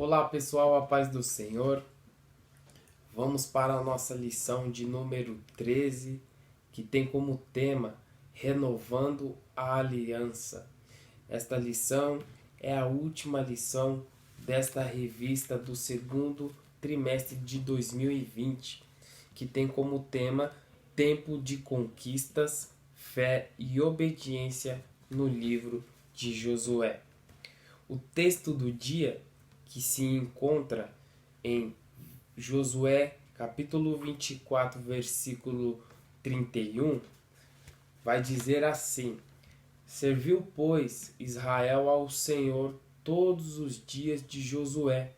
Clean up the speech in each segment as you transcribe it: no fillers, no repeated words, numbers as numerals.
Olá pessoal, a paz do Senhor. Vamos para a nossa lição de número 13, que tem como tema Renovando a Aliança. Esta lição é a última lição desta revista do segundo trimestre de 2020, que tem como tema Tempo de Conquistas, Fé e Obediência no livro de Josué. O texto do dia, que se encontra em Josué capítulo 24, versículo 31, vai dizer assim: Serviu, pois, Israel ao Senhor todos os dias de Josué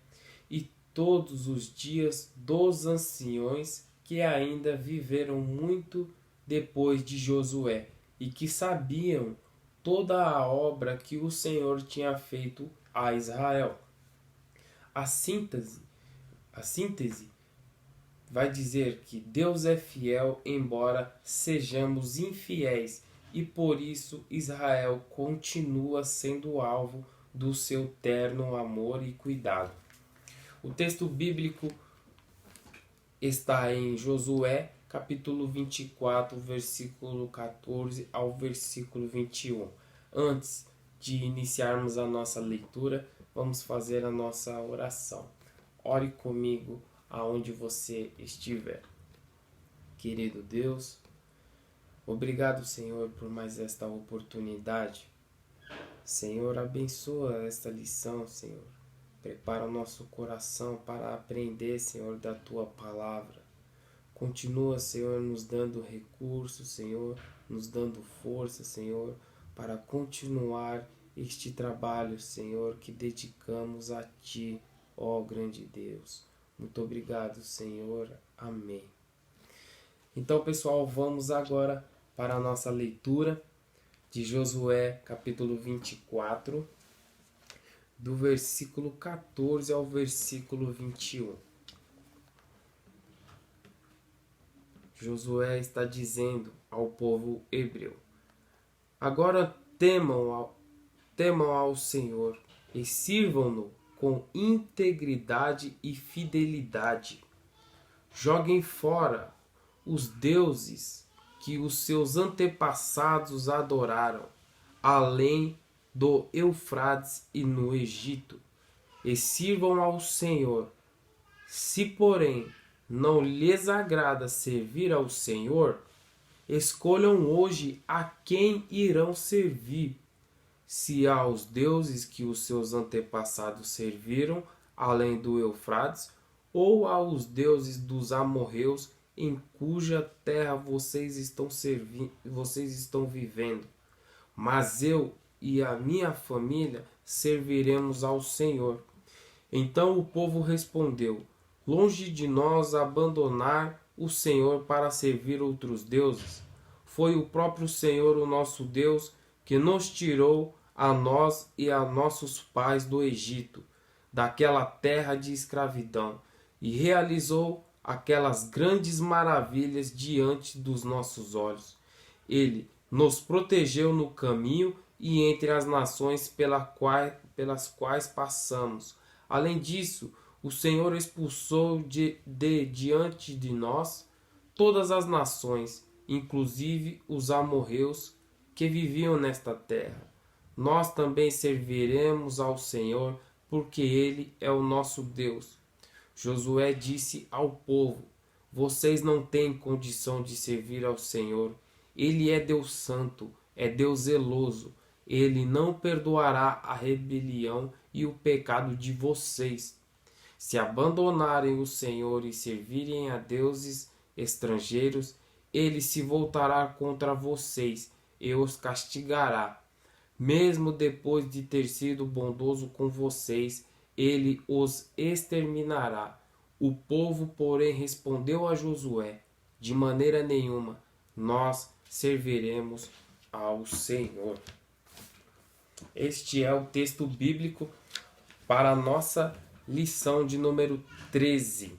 e todos os dias dos anciões que ainda viveram muito depois de Josué e que sabiam toda a obra que o Senhor tinha feito a Israel. A síntese vai dizer que Deus é fiel, embora sejamos infiéis, e por isso Israel continua sendo alvo do seu terno amor e cuidado. O texto bíblico está em Josué, capítulo 24, versículo 14 ao versículo 21. Antes de iniciarmos a nossa leitura, vamos fazer a nossa oração. Ore comigo aonde você estiver. Querido Deus, obrigado, Senhor, por mais esta oportunidade. Senhor, abençoa esta lição, Senhor. Prepara o nosso coração para aprender, Senhor, da Tua palavra. Continua, Senhor, nos dando recursos, Senhor, nos dando força, Senhor, para continuar este trabalho, Senhor, que dedicamos a Ti, ó grande Deus. Muito obrigado, Senhor. Amém. Então, pessoal, vamos agora para a nossa leitura de Josué, capítulo 24, do versículo 14 ao versículo 21. Josué está dizendo ao povo hebreu: Agora temam ao Senhor e sirvam-no com integridade e fidelidade. Joguem fora os deuses que os seus antepassados adoraram, além do Eufrates e no Egito, e sirvam ao Senhor. Se, porém, não lhes agrada servir ao Senhor, escolham hoje a quem irão servir, se aos deuses que os seus antepassados serviram, além do Eufrates, ou aos deuses dos amorreus, em cuja terra vocês estão vivendo. Mas eu e a minha família serviremos ao Senhor. Então o povo respondeu: Longe de nós abandonar o Senhor para servir outros deuses. Foi o próprio Senhor, o nosso Deus, que nos tirou a nós e a nossos pais do Egito, daquela terra de escravidão, e realizou aquelas grandes maravilhas diante dos nossos olhos. Ele nos protegeu no caminho e entre as nações pelas quais passamos. Além disso, o Senhor expulsou diante de nós todas as nações, inclusive os amorreus que viviam nesta terra. Nós também serviremos ao Senhor, porque Ele é o nosso Deus. Josué disse ao povo: Vocês não têm condição de servir ao Senhor. Ele é Deus santo, é Deus zeloso. Ele não perdoará a rebelião e o pecado de vocês. Se abandonarem o Senhor e servirem a deuses estrangeiros, ele se voltará contra vocês e os castigará. Mesmo depois de ter sido bondoso com vocês, ele os exterminará. O povo, porém, respondeu a Josué: De maneira nenhuma, nós serviremos ao Senhor. Este é o texto bíblico para a nossa lição de número 13.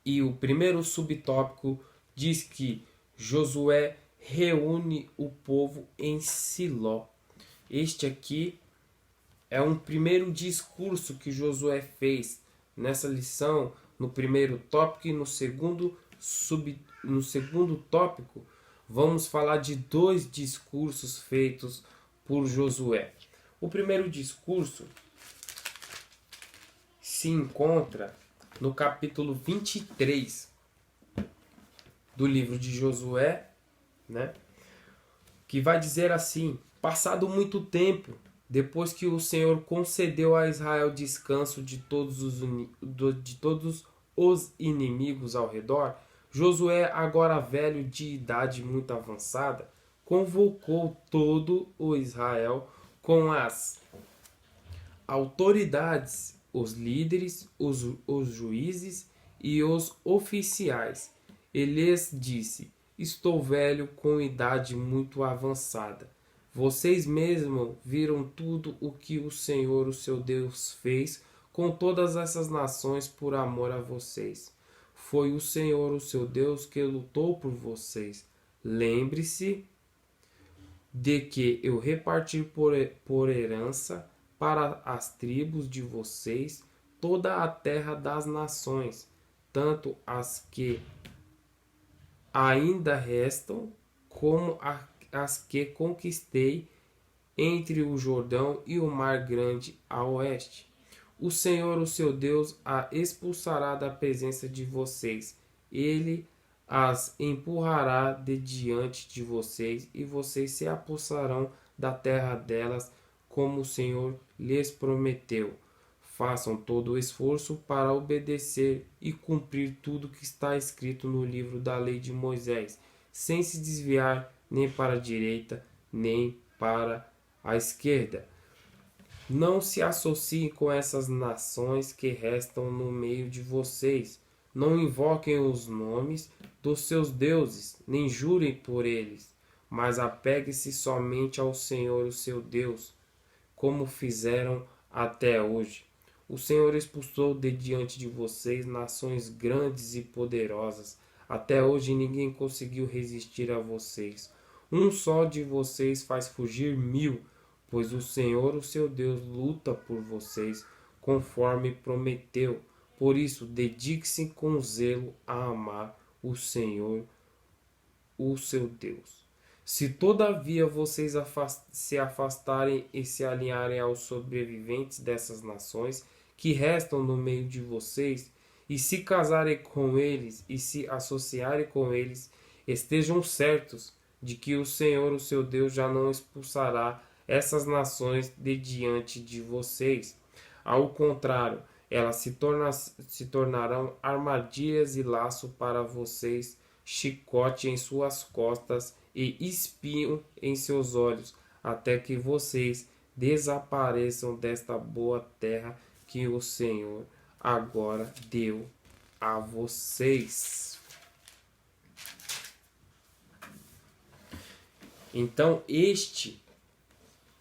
E o primeiro subtópico diz que Josué reúne o povo em Siló. Este aqui É um primeiro discurso que Josué fez nessa lição, no primeiro tópico, e no segundo tópico vamos falar de dois discursos feitos por Josué. O primeiro discurso se encontra no capítulo 23 do livro de Josué, né? Que vai dizer assim: passado muito tempo, depois que o Senhor concedeu a Israel descanso de todos os inimigos ao redor, Josué, agora velho de idade muito avançada, convocou todo o Israel com as autoridades, os líderes, os juízes e os oficiais. E lhes disse: estou velho com idade muito avançada. Vocês mesmos viram tudo o que o Senhor, o seu Deus, fez com todas essas nações por amor a vocês. Foi o Senhor, o seu Deus, que lutou por vocês. Lembre-se de que eu reparti por herança para as tribos de vocês toda a terra das nações, tanto as que ainda restam, como as que conquistei entre o Jordão e o Mar Grande a oeste. O Senhor, o seu Deus, a expulsará da presença de vocês. Ele as empurrará de diante de vocês, e vocês se apossarão da terra delas, como o Senhor lhes prometeu. Façam todo o esforço para obedecer e cumprir tudo que está escrito no livro da lei de Moisés, sem se desviar nem para a direita, nem para a esquerda. Não se associem com essas nações que restam no meio de vocês. Não invoquem os nomes dos seus deuses, nem jurem por eles, mas apeguem-se somente ao Senhor, o seu Deus, como fizeram até hoje. O Senhor expulsou de diante de vocês nações grandes e poderosas. Até hoje ninguém conseguiu resistir a vocês. Um só de vocês faz fugir 1000, pois o Senhor, o seu Deus, luta por vocês, conforme prometeu. Por isso, dedique-se com zelo a amar o Senhor, o seu Deus. Se todavia vocês se afastarem e se alinharem aos sobreviventes dessas nações que restam no meio de vocês, e se casarem com eles e se associarem com eles, estejam certos de que o Senhor, o seu Deus, já não expulsará essas nações de diante de vocês. Ao contrário, elas se tornarão armadilhas e laço para vocês, chicote em suas costas e espinho em seus olhos, até que vocês desapareçam desta boa terra que o Senhor agora deu a vocês. Então, este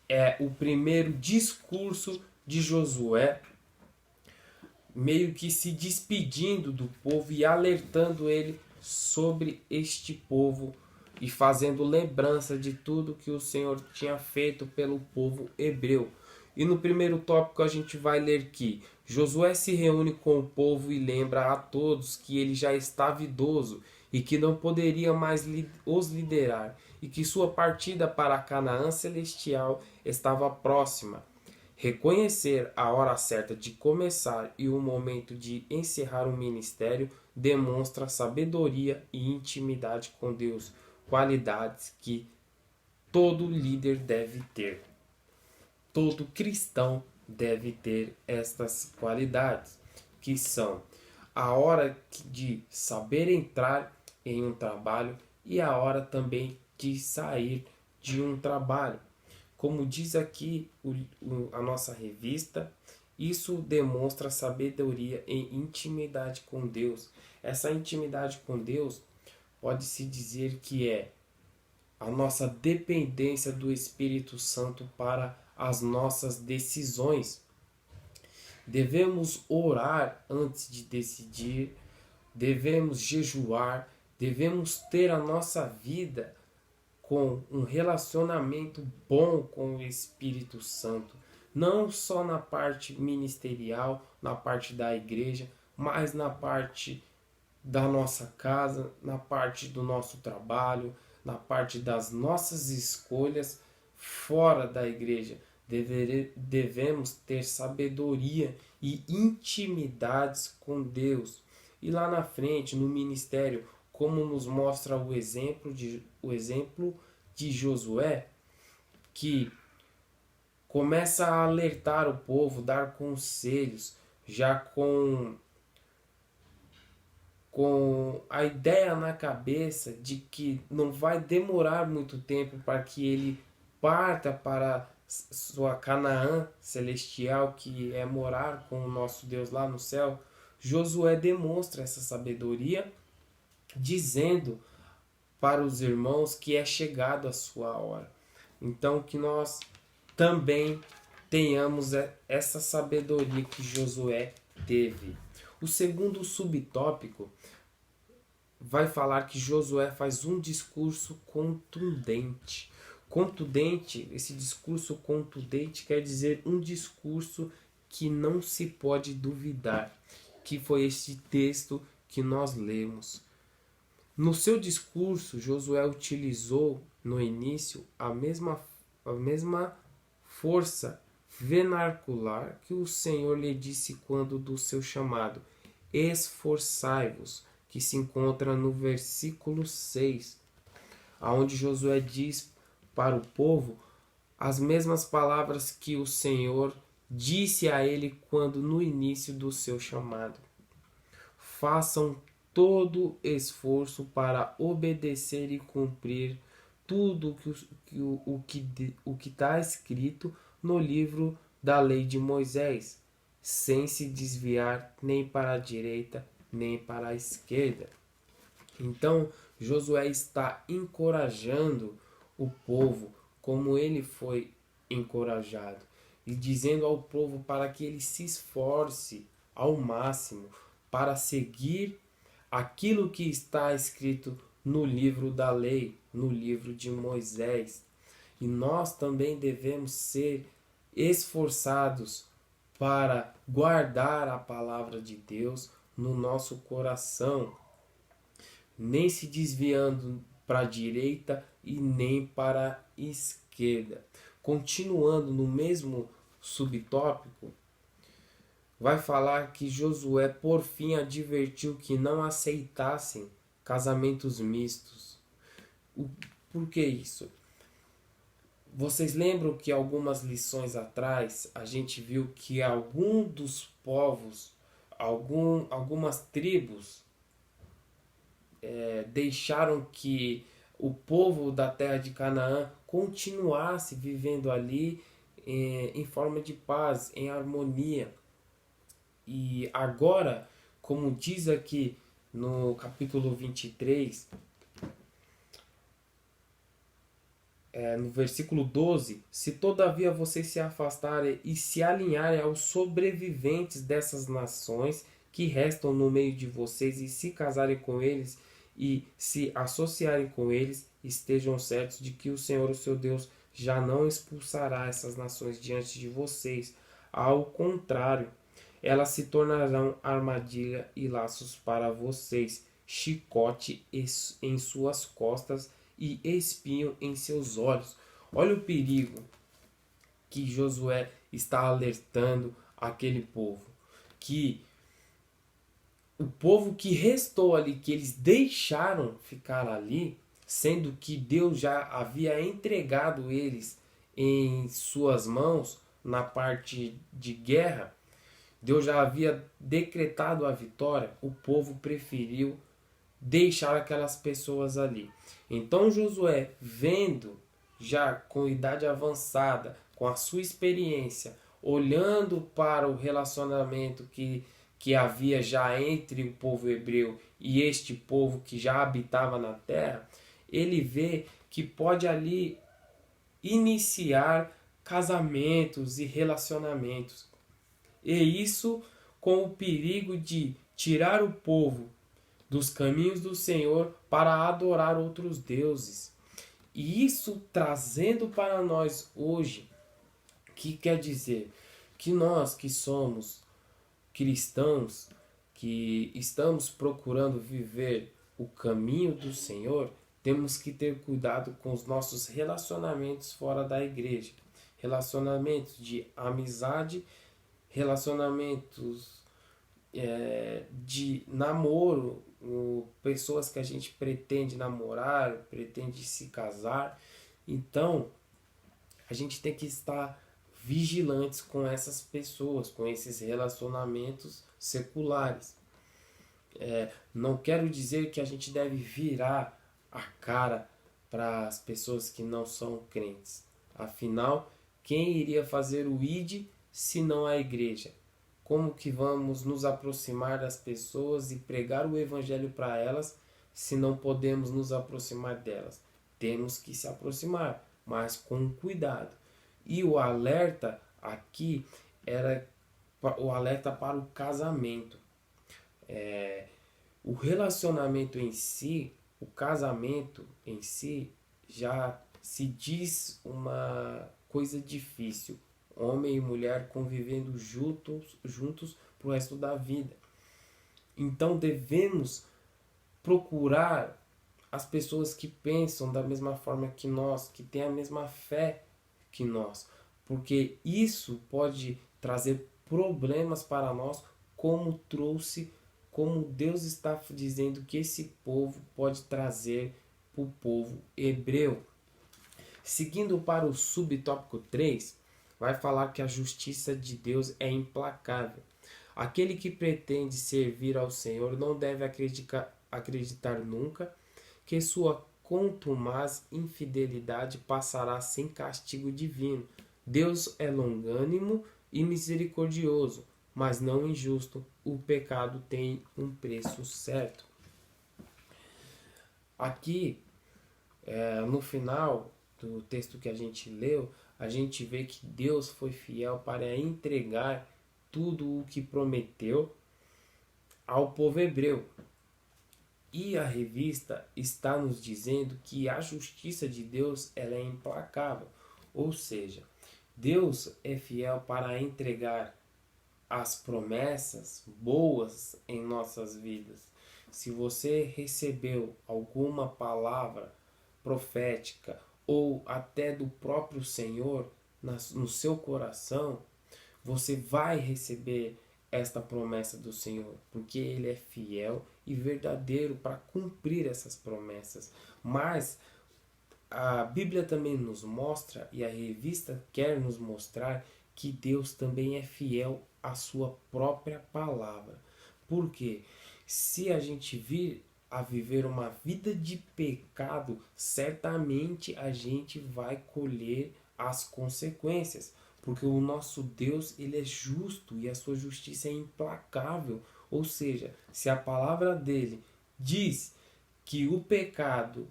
é o primeiro discurso de Josué, meio que se despedindo do povo e alertando ele sobre este povo e fazendo lembrança de tudo que o Senhor tinha feito pelo povo hebreu. E no primeiro tópico a gente vai ler que Josué se reúne com o povo e lembra a todos que ele já estava idoso e que não poderia mais os liderar, e que sua partida para Canaã celestial estava próxima. Reconhecer a hora certa de começar e o momento de encerrar o ministério demonstra sabedoria e intimidade com Deus, qualidades que todo líder deve ter. Todo cristão deve ter estas qualidades, que são a hora de saber entrar em um trabalho e a hora também de sair de um trabalho. Como diz aqui a nossa revista, isso demonstra sabedoria e intimidade com Deus. Essa intimidade com Deus pode-se dizer que é a nossa dependência do Espírito Santo para as nossas decisões. Devemos orar antes de decidir, devemos jejuar, devemos ter a nossa vida com um relacionamento bom com o Espírito Santo. não só na parte ministerial, na parte da igreja, mas na parte da nossa casa, na parte do nosso trabalho, na parte das nossas escolhas fora da igreja. Devemos ter sabedoria e intimidades com Deus. E lá na frente, no ministério, como nos mostra o exemplo de Josué, que começa a alertar o povo, dar conselhos, já com a ideia na cabeça de que não vai demorar muito tempo para que ele parta para sua Canaã celestial, que é morar com o nosso Deus lá no céu. Josué demonstra essa sabedoria, dizendo para os irmãos que é chegado a sua hora. Então que nós também tenhamos essa sabedoria que Josué teve. O segundo subtópico vai falar que Josué faz um discurso contundente. Contundente, esse discurso contundente quer dizer um discurso que não se pode duvidar, que foi este texto que nós lemos. No seu discurso, Josué utilizou no início a mesma força vernacular que o Senhor lhe disse quando do seu chamado: esforçai-vos, que se encontra no versículo 6, aonde Josué diz para o povo as mesmas palavras que o Senhor disse a ele quando no início do seu chamado: façam todo esforço para obedecer e cumprir tudo o que está escrito no livro da lei de Moisés, sem se desviar nem para a direita nem para a esquerda. Então, Josué está encorajando o povo como ele foi encorajado e dizendo ao povo para que ele se esforce ao máximo para seguir aquilo que está escrito no livro da lei, no livro de Moisés. E nós também devemos ser esforçados para guardar a palavra de Deus no nosso coração, nem se desviando para a direita e nem para a esquerda. Continuando no mesmo subtópico, vai falar que Josué por fim advertiu que não aceitassem casamentos mistos. Por que isso? Vocês lembram que algumas lições atrás a gente viu que algum dos povos, algumas tribos deixaram que o povo da terra de Canaã continuasse vivendo ali em forma de paz, em harmonia. E agora, como diz aqui no capítulo 23, no versículo 12, se todavia vocês se afastarem e se alinharem aos sobreviventes dessas nações que restam no meio de vocês e se casarem com eles e se associarem com eles, estejam certos de que o Senhor, o seu Deus, já não expulsará essas nações diante de vocês. Ao contrário, elas se tornarão armadilha e laços para vocês, chicote em suas costas e espinho em seus olhos. Olha o perigo que Josué está alertando aquele povo. Que o povo que restou ali, que eles deixaram ficar ali, sendo que Deus já havia entregado eles em suas mãos na parte de guerra, Deus já havia decretado a vitória, o povo preferiu deixar aquelas pessoas ali. Então Josué, vendo já com idade avançada, com a sua experiência, olhando para o relacionamento que havia já entre o povo hebreu e este povo que já habitava na terra, ele vê que pode ali iniciar casamentos e relacionamentos. E isso com o perigo de tirar o povo dos caminhos do Senhor para adorar outros deuses. E isso trazendo para nós hoje, Que quer dizer que nós que somos cristãos, que estamos procurando viver o caminho do Senhor, temos que ter cuidado com os nossos relacionamentos fora da igreja. Relacionamentos de amizade, relacionamentos de namoro, pessoas que a gente pretende namorar, pretende se casar. Então, a gente tem que estar vigilantes com essas pessoas, com esses relacionamentos seculares. Não quero dizer que a gente deve virar a cara para as pessoas que não são crentes. Afinal, quem iria fazer o ID se não a igreja? Como que vamos nos aproximar das pessoas e pregar o evangelho para elas se não podemos nos aproximar delas? Temos que se aproximar, mas com cuidado. E o alerta aqui era o alerta para o casamento. O relacionamento em si, o casamento em si, já se diz uma coisa difícil. Homem e mulher convivendo juntos pro resto da vida. Então devemos procurar as pessoas que pensam da mesma forma que nós, que têm a mesma fé que nós, porque isso pode trazer problemas para nós, como Deus está dizendo que esse povo pode trazer para o povo hebreu. Seguindo para o subtópico 3, vai falar que a justiça de Deus é implacável. Aquele que pretende servir ao Senhor não deve acreditar nunca que sua contumaz infidelidade passará sem castigo divino. Deus é longânimo e misericordioso, mas não injusto. O pecado tem um preço certo. Aqui, no final do texto que a gente leu, a gente vê que Deus foi fiel para entregar tudo o que prometeu ao povo hebreu. E a revista está nos dizendo que a justiça de Deus ela é implacável. Ou seja, Deus é fiel para entregar as promessas boas em nossas vidas. Se você recebeu alguma palavra profética ou até do próprio Senhor no seu coração, você vai receber esta promessa do Senhor, porque Ele é fiel e verdadeiro para cumprir essas promessas. Mas a Bíblia também nos mostra, e a revista quer nos mostrar, que Deus também é fiel à sua própria palavra. Por quê? Se a gente vir a viver uma vida de pecado, certamente a gente vai colher as consequências, porque o nosso Deus ele é justo e a sua justiça é implacável. Ou seja, se a palavra dele diz que o pecado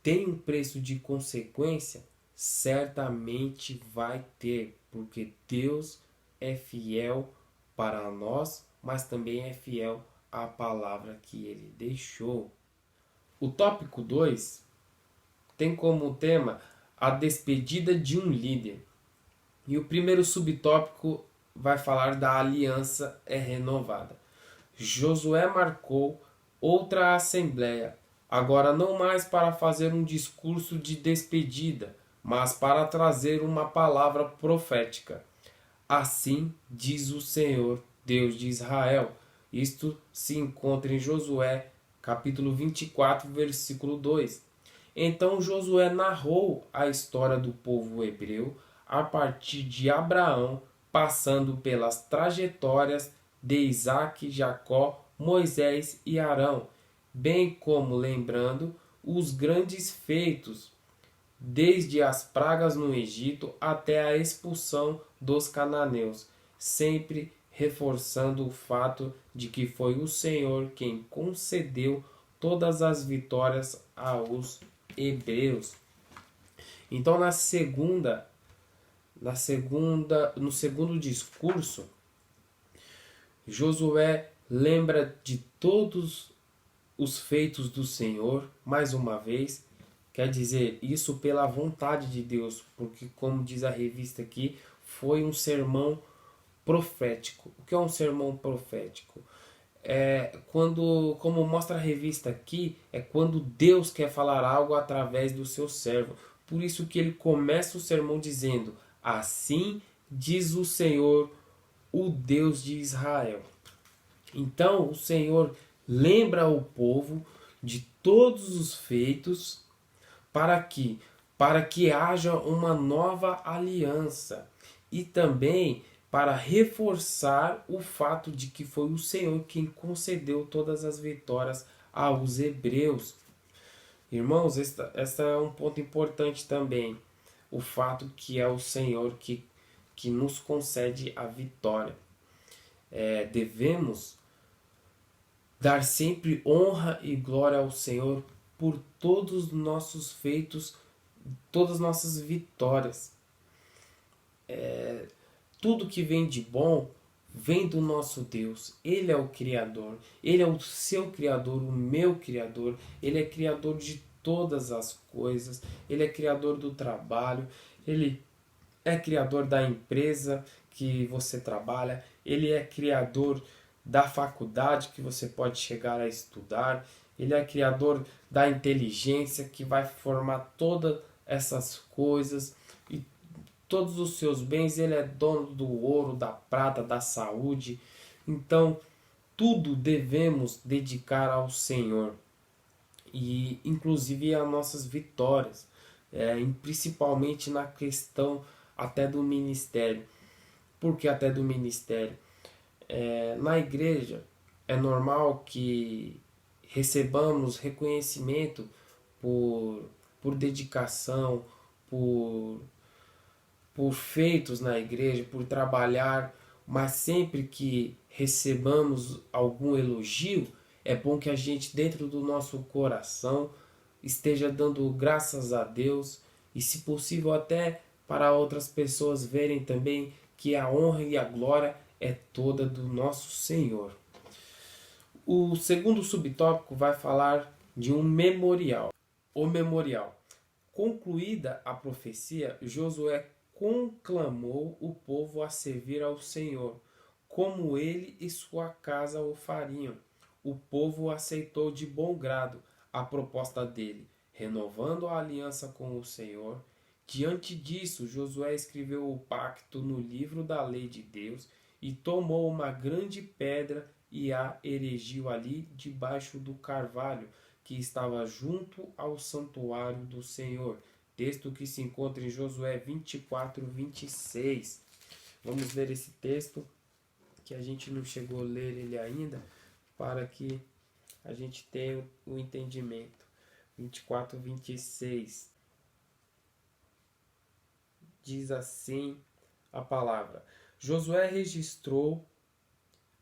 tem um preço de consequência, certamente vai ter, porque Deus é fiel para nós, mas também é fiel à palavra que ele deixou. O tópico 2 tem como tema a despedida de um líder. E o primeiro subtópico vai falar da aliança é renovada. Josué marcou outra assembleia, agora não mais para fazer um discurso de despedida, mas para trazer uma palavra profética. Assim diz o Senhor, Deus de Israel. Isto se encontra em Josué, capítulo 24, versículo 2. Então Josué narrou a história do povo hebreu a partir de Abraão, passando pelas trajetórias de Isaque, Jacó, Moisés e Arão, bem como lembrando os grandes feitos, desde as pragas no Egito até a expulsão dos cananeus, sempre reforçando o fato de que foi o Senhor quem concedeu todas as vitórias aos hebreus. Então no segundo discurso, Josué lembra de todos os feitos do Senhor, mais uma vez, quer dizer, isso pela vontade de Deus, porque como diz a revista aqui, foi um sermão profético. O que é um sermão profético? É quando, como mostra a revista aqui, é quando Deus quer falar algo através do seu servo. Por isso que ele começa o sermão dizendo: assim diz o Senhor, o Deus de Israel. Então o Senhor lembra ao povo de todos os feitos para que haja uma nova aliança e também para reforçar o fato de que foi o Senhor quem concedeu todas as vitórias aos hebreus. Irmãos, esta é um ponto importante também, o fato que é o Senhor que nos concede a vitória. Devemos dar sempre honra e glória ao Senhor por todos os nossos feitos, todas as nossas vitórias. Tudo que vem de bom vem do nosso Deus. Ele é o Criador. Ele é o seu Criador, o meu Criador. Ele é Criador de todas as coisas. Ele é Criador do trabalho. Ele é Criador da empresa que você trabalha. Ele é Criador da faculdade que você pode chegar a estudar. Ele é Criador da inteligência que vai formar todas essas coisas. E todos os seus bens, ele é dono do ouro, da prata, da saúde. Então, tudo devemos dedicar ao Senhor. E inclusive as nossas vitórias. Principalmente na questão até do ministério. Por que até do ministério? Na igreja é normal que recebamos reconhecimento por dedicação, por feitos na igreja, por trabalhar, mas sempre que recebamos algum elogio, é bom que a gente, dentro do nosso coração, esteja dando graças a Deus e, se possível, até para outras pessoas verem também que a honra e a glória é toda do nosso Senhor. O segundo subtópico vai falar de um memorial. O memorial. Concluída a profecia, Josué conclamou o povo a servir ao Senhor, como ele e sua casa o fariam. O povo aceitou de bom grado a proposta dele, renovando a aliança com o Senhor. Diante disso, Josué escreveu o pacto no livro da lei de Deus e tomou uma grande pedra e a erigiu ali debaixo do carvalho que estava junto ao santuário do Senhor. Texto que se encontra em Josué 24, 26. Vamos ler esse texto, que a gente não chegou a ler ele ainda, para que a gente tenha o entendimento. 24, 26. Diz assim a palavra: Josué registrou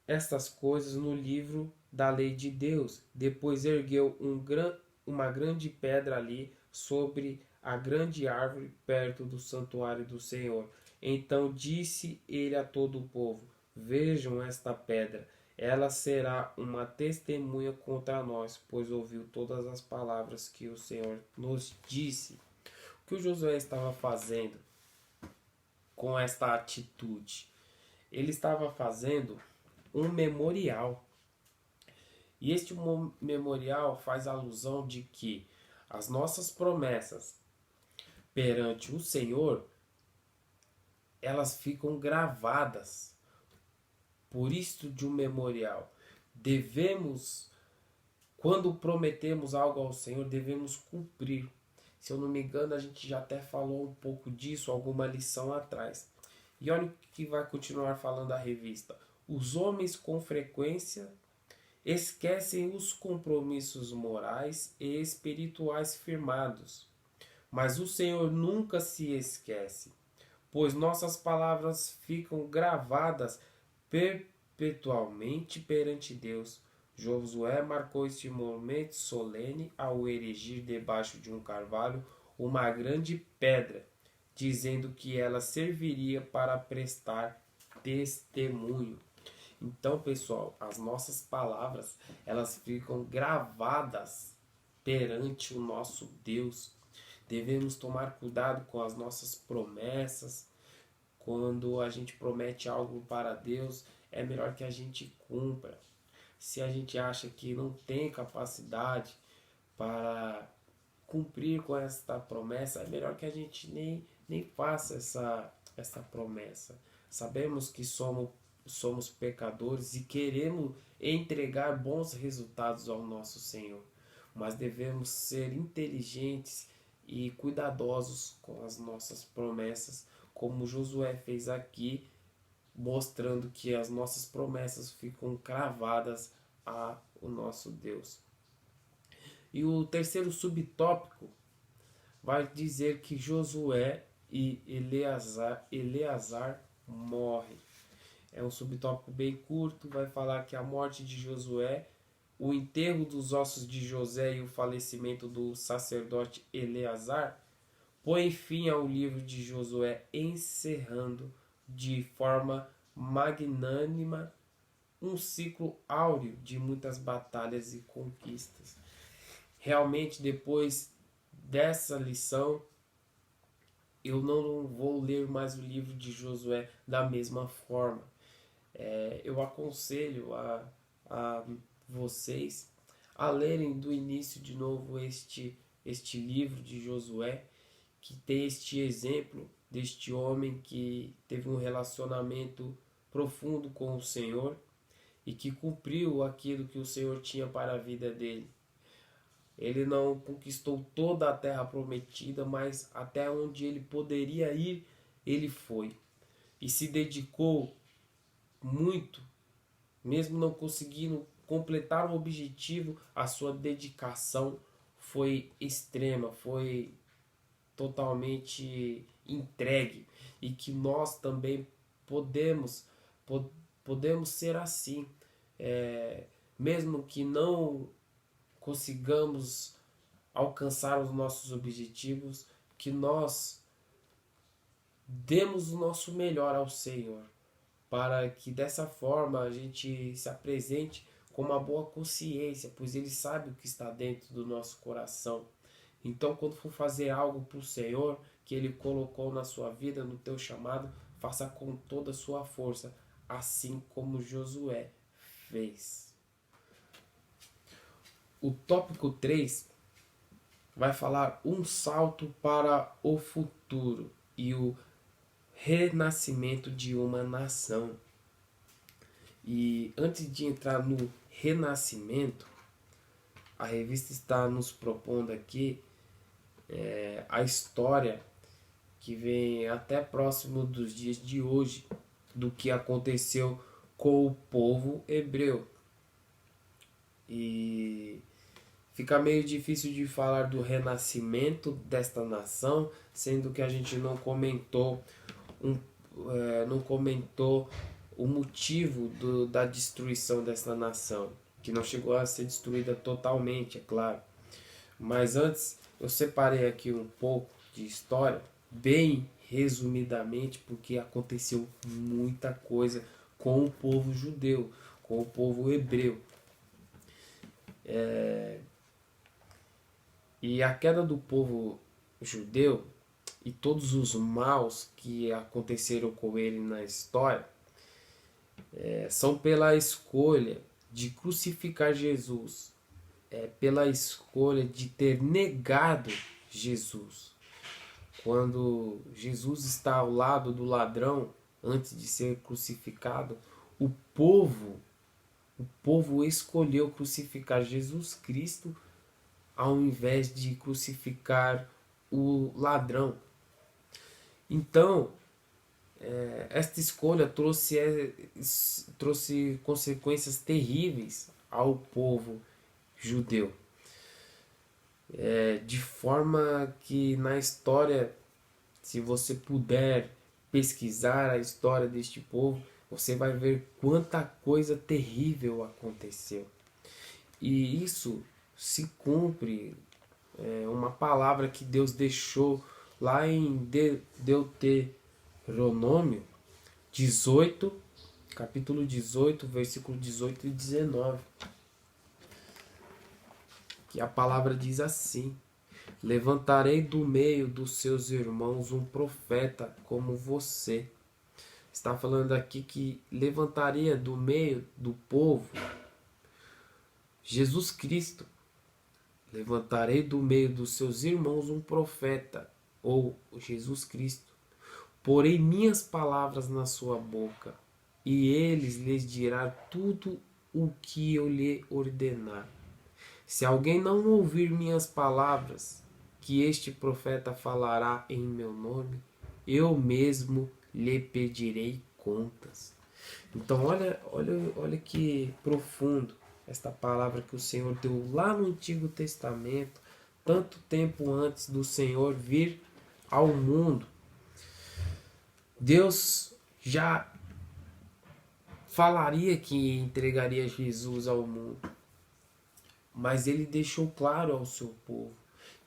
estas coisas no livro da lei de Deus. Depois ergueu uma grande pedra ali sobre a grande árvore perto do santuário do Senhor. Então disse ele a todo o povo: vejam esta pedra. Ela será uma testemunha contra nós, pois ouviu todas as palavras que o Senhor nos disse. O que o Josué estava fazendo com esta atitude? Ele estava fazendo um memorial. E este memorial faz alusão de que as nossas promessas perante o Senhor, elas ficam gravadas. Por isto de um memorial. Devemos, quando prometemos algo ao Senhor, devemos cumprir. Se eu não me engano, a gente já até falou um pouco disso, alguma lição atrás. E olha o que vai continuar falando a revista. Os homens com frequência esquecem os compromissos morais e espirituais firmados. Mas o Senhor nunca se esquece, pois nossas palavras ficam gravadas perpetualmente perante Deus. Josué marcou este momento solene ao erigir debaixo de um carvalho uma grande pedra, dizendo que ela serviria para prestar testemunho. Então, pessoal, as nossas palavras, elas ficam gravadas perante o nosso Deus. Devemos tomar cuidado com as nossas promessas, Quando a gente promete algo para Deus, é melhor que a gente cumpra. Se a gente acha que não tem capacidade para cumprir com esta promessa, é melhor que a gente nem faça essa promessa. Sabemos que somos pecadores e queremos entregar bons resultados ao nosso Senhor, mas devemos ser inteligentes e cuidadosos com as nossas promessas, como Josué fez aqui, mostrando que as nossas promessas ficam cravadas ao nosso Deus. E o terceiro subtópico vai dizer que Josué e Eleazar morrem. É um subtópico bem curto, vai falar que a morte de Josué, o enterro dos ossos de José e o falecimento do sacerdote Eleazar põe fim ao livro de Josué, encerrando de forma magnânima um ciclo áureo de muitas batalhas e conquistas. Realmente, depois dessa lição, eu não vou ler mais o livro de Josué da mesma forma. Eu aconselho a vocês a lerem do início de novo este livro de Josué, que tem este exemplo deste homem que teve um relacionamento profundo com o Senhor e que cumpriu aquilo que o Senhor tinha para a vida dele. Ele não conquistou toda a terra prometida, mas até onde ele poderia ir, ele foi. E se dedicou muito, mesmo não conseguindo completar o objetivo, a sua dedicação foi extrema, foi totalmente entregue. E que nós também podemos, podemos ser assim. Mesmo que não consigamos alcançar os nossos objetivos, que nós demos o nosso melhor ao Senhor, para que dessa forma a gente se apresente com uma boa consciência, pois Ele sabe o que está dentro do nosso coração. Então, quando for fazer algo para o Senhor, que Ele colocou na sua vida, no teu chamado, faça com toda a sua força, assim como Josué fez. O tópico 3 vai falar um salto para o futuro e o renascimento de uma nação. E antes de entrar no renascimento, a revista está nos propondo aqui a história que vem até próximo dos dias de hoje, do que aconteceu com o povo hebreu. E fica meio difícil de falar do renascimento desta nação, sendo que a gente não comentou o motivo da destruição dessa nação, que não chegou a ser destruída totalmente, é claro. Mas antes, eu separei aqui um pouco de história, bem resumidamente, porque aconteceu muita coisa com o povo judeu, com o povo hebreu. E a queda do povo judeu e todos os maus que aconteceram com ele na história são pela escolha de crucificar Jesus, pela escolha de ter negado Jesus. Quando Jesus está ao lado do ladrão antes de ser crucificado, o povo escolheu crucificar Jesus Cristo ao invés de crucificar o ladrão. Então, esta escolha trouxe consequências terríveis ao povo judeu. De forma que na história, se você puder pesquisar a história deste povo, você vai ver quanta coisa terrível aconteceu. E isso se cumpre, uma palavra que Deus deixou lá em Deuteronômio 18, capítulo 18, versículo 18 e 19. Que a palavra diz assim: levantarei do meio dos seus irmãos um profeta como você, está falando aqui que levantaria do meio do povo Jesus Cristo. Levantarei do meio dos seus irmãos um profeta, ou Jesus Cristo. Porei minhas palavras na sua boca, e eles lhes dirá tudo o que eu lhe ordenar. Se alguém não ouvir minhas palavras, que este profeta falará em meu nome, eu mesmo lhe pedirei contas. Então olha que profundo esta palavra que o Senhor deu lá no Antigo Testamento, tanto tempo antes do Senhor vir ao mundo. Deus já falaria que entregaria Jesus ao mundo, mas ele deixou claro ao seu povo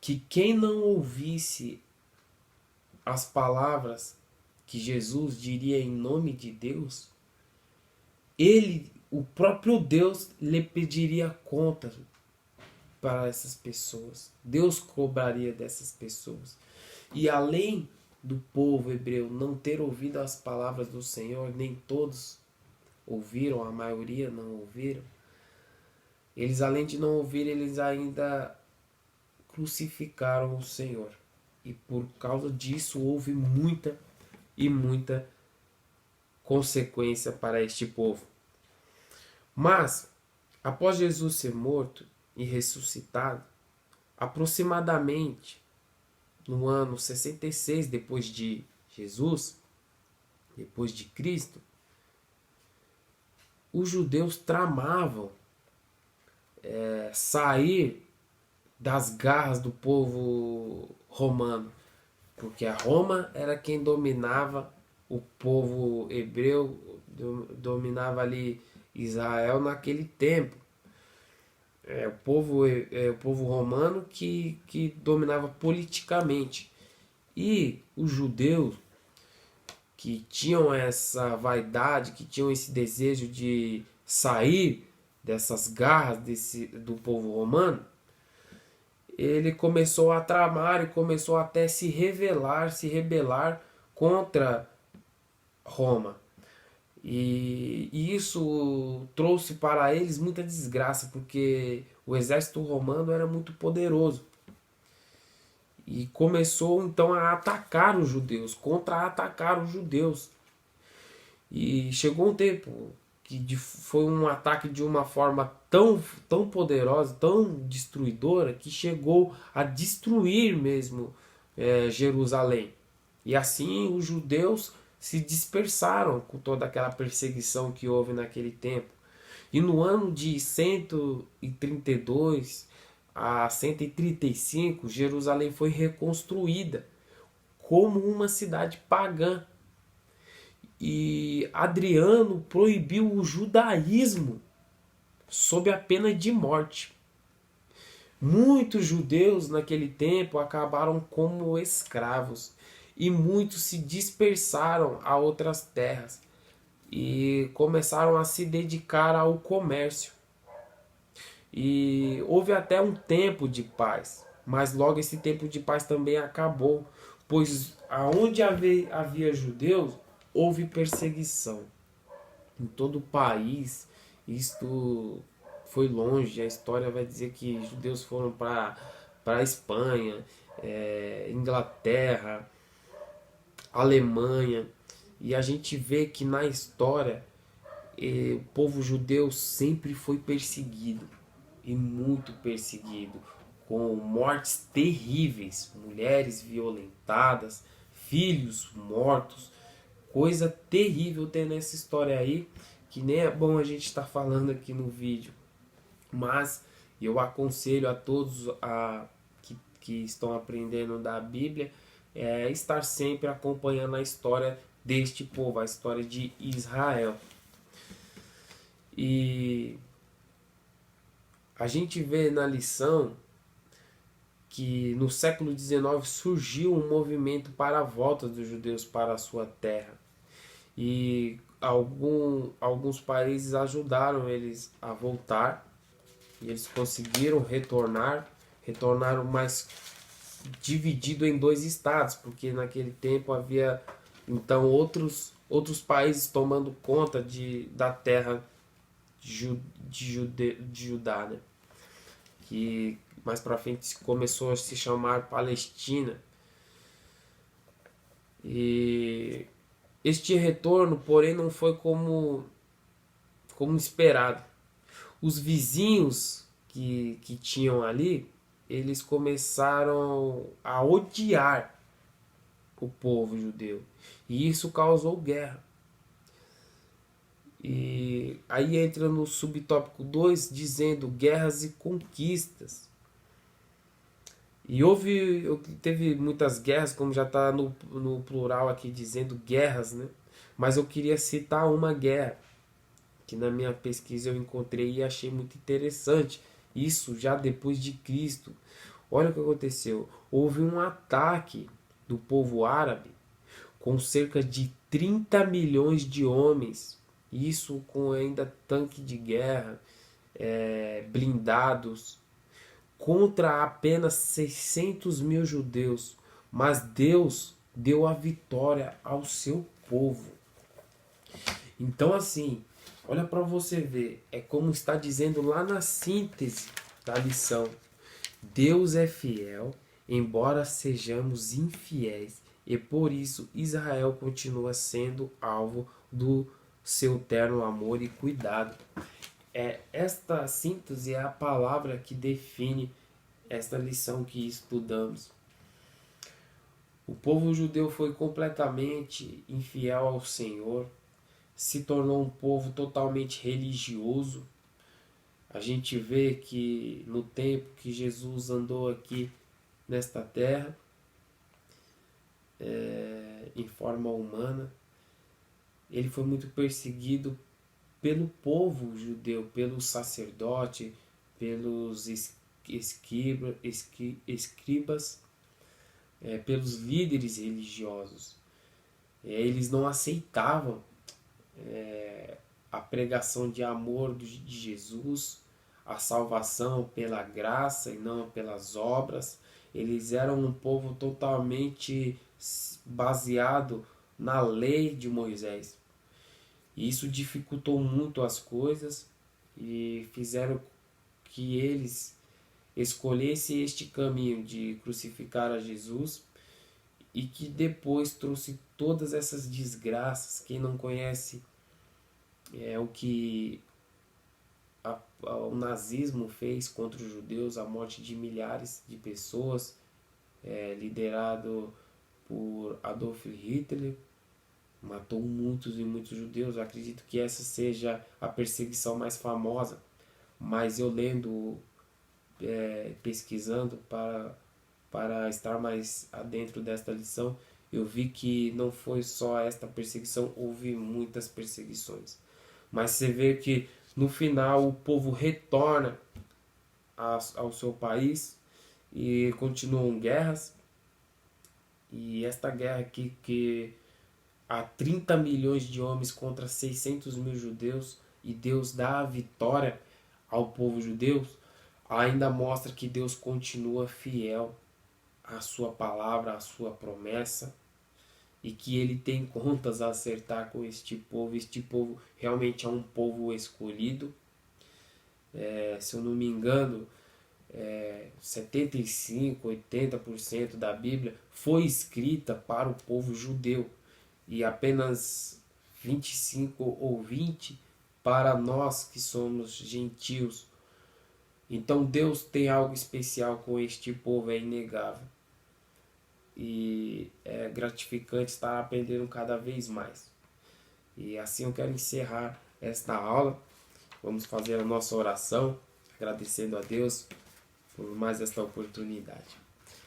que quem não ouvisse as palavras que Jesus diria em nome de Deus, ele, o próprio Deus, lhe pediria conta para essas pessoas. Deus cobraria dessas pessoas. E além do povo hebreu não ter ouvido as palavras do Senhor, nem todos ouviram, a maioria não ouviram, eles, além de não ouvir, eles ainda crucificaram o Senhor. E por causa disso houve muita consequência para este povo. Mas, após Jesus ser morto e ressuscitado, aproximadamente no ano 66 depois de Jesus, depois de Cristo, os judeus tramavam sair das garras do povo romano, porque a Roma era quem dominava o povo hebreu, dominava ali Israel naquele tempo. O povo romano que dominava politicamente. E os judeus que tinham essa vaidade, que tinham esse desejo de sair dessas garras do povo romano, ele começou a tramar e começou até se rebelar contra Roma. E isso trouxe para eles muita desgraça, porque o exército romano era muito poderoso. E começou então a atacar os judeus, contra-atacar os judeus. E chegou um tempo que foi um ataque de uma forma tão poderosa, tão destruidora, que chegou a destruir mesmo Jerusalém. E assim os judeus se dispersaram com toda aquela perseguição que houve naquele tempo. E no ano de 132 a 135, Jerusalém foi reconstruída como uma cidade pagã. E Adriano proibiu o judaísmo sob a pena de morte. Muitos judeus naquele tempo acabaram como escravos e muitos se dispersaram a outras terras e começaram a se dedicar ao comércio. E houve até um tempo de paz, mas logo esse tempo de paz também acabou, pois aonde havia judeus, houve perseguição. Em todo o país, isto foi longe, a história vai dizer que judeus foram para a Espanha, Inglaterra, Alemanha, e a gente vê que na história o povo judeu sempre foi perseguido, e muito perseguido, com mortes terríveis, mulheres violentadas, filhos mortos, coisa terrível tem nessa história aí, que nem é bom a gente estar falando aqui no vídeo, mas eu aconselho a todos que estão aprendendo da Bíblia estar sempre acompanhando a história deste povo, a história de Israel. E a gente vê na lição que no século XIX surgiu um movimento para a volta dos judeus para a sua terra. E alguns países ajudaram eles a voltar. E eles conseguiram retornaram mais dividido em 2 estados, porque naquele tempo havia então outros outros países tomando conta da terra de Judá, né? Que mais para frente começou a se chamar Palestina. E este retorno, porém, não foi como esperado. Os vizinhos que tinham ali, eles começaram a odiar o povo judeu. E isso causou guerra. E aí entra no subtópico 2 dizendo guerras e conquistas. E teve muitas guerras, como já está no plural aqui dizendo guerras, né? Mas eu queria citar uma guerra que na minha pesquisa eu encontrei e achei muito interessante. Isso já depois de Cristo. Olha o que aconteceu. Houve um ataque do povo árabe com cerca de 30 milhões de homens. Isso com ainda tanque de guerra, blindados, contra apenas 600 mil judeus. Mas Deus deu a vitória ao seu povo. Então, assim, olha para você ver, é como está dizendo lá na síntese da lição. Deus é fiel, embora sejamos infiéis, e por isso Israel continua sendo alvo do seu terno amor e cuidado. Esta síntese é a palavra que define esta lição que estudamos. O povo judeu foi completamente infiel ao Senhor, se tornou um povo totalmente religioso. A gente vê que no tempo que Jesus andou aqui nesta terra, em forma humana, ele foi muito perseguido pelo povo judeu, pelos sacerdotes, pelos escribas, pelos líderes religiosos. Eles não aceitavam a pregação de amor de Jesus, a salvação pela graça e não pelas obras. Eles eram um povo totalmente baseado na lei de Moisés. E isso dificultou muito as coisas e fizeram que eles escolhessem este caminho de crucificar a Jesus e que depois trouxe todas essas desgraças. Quem não conhece o que o nazismo fez contra os judeus, a morte de milhares de pessoas, liderado por Adolf Hitler, matou muitos e muitos judeus. Eu acredito que essa seja a perseguição mais famosa, mas eu lendo, pesquisando para estar mais adentro desta lição, eu vi que não foi só esta perseguição, houve muitas perseguições. Mas você vê que no final o povo retorna ao seu país e continuam guerras. E esta guerra aqui, que há 30 milhões de homens contra 600 mil judeus, e Deus dá a vitória ao povo judeu, ainda mostra que Deus continua fiel à sua palavra, à sua promessa, e que ele tem contas a acertar com este povo. Este povo realmente é um povo escolhido. Se eu não me engano, 75, 80% da Bíblia foi escrita para o povo judeu e apenas 25 ou 20 para nós que somos gentios. Então Deus tem algo especial com este povo, é inegável. E é gratificante estar aprendendo cada vez mais. E assim eu quero encerrar esta aula. Vamos fazer a nossa oração, agradecendo a Deus por mais esta oportunidade.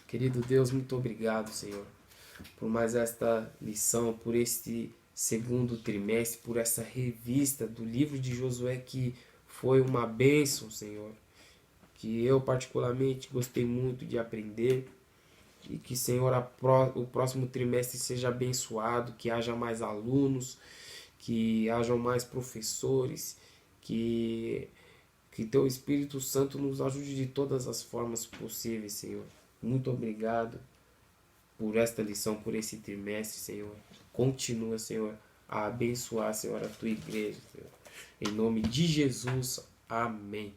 Querido Deus, muito obrigado, Senhor, por mais esta lição, por este segundo trimestre, por essa revista do livro de Josué, que foi uma bênção, Senhor, que eu particularmente gostei muito de aprender. E que, Senhor, o próximo trimestre seja abençoado, que haja mais alunos, que hajam mais professores, que Teu Espírito Santo nos ajude de todas as formas possíveis, Senhor. Muito obrigado por esta lição, por esse trimestre, Senhor. Continua, Senhor, a abençoar, Senhor, a tua igreja, Senhor. Em nome de Jesus, amém.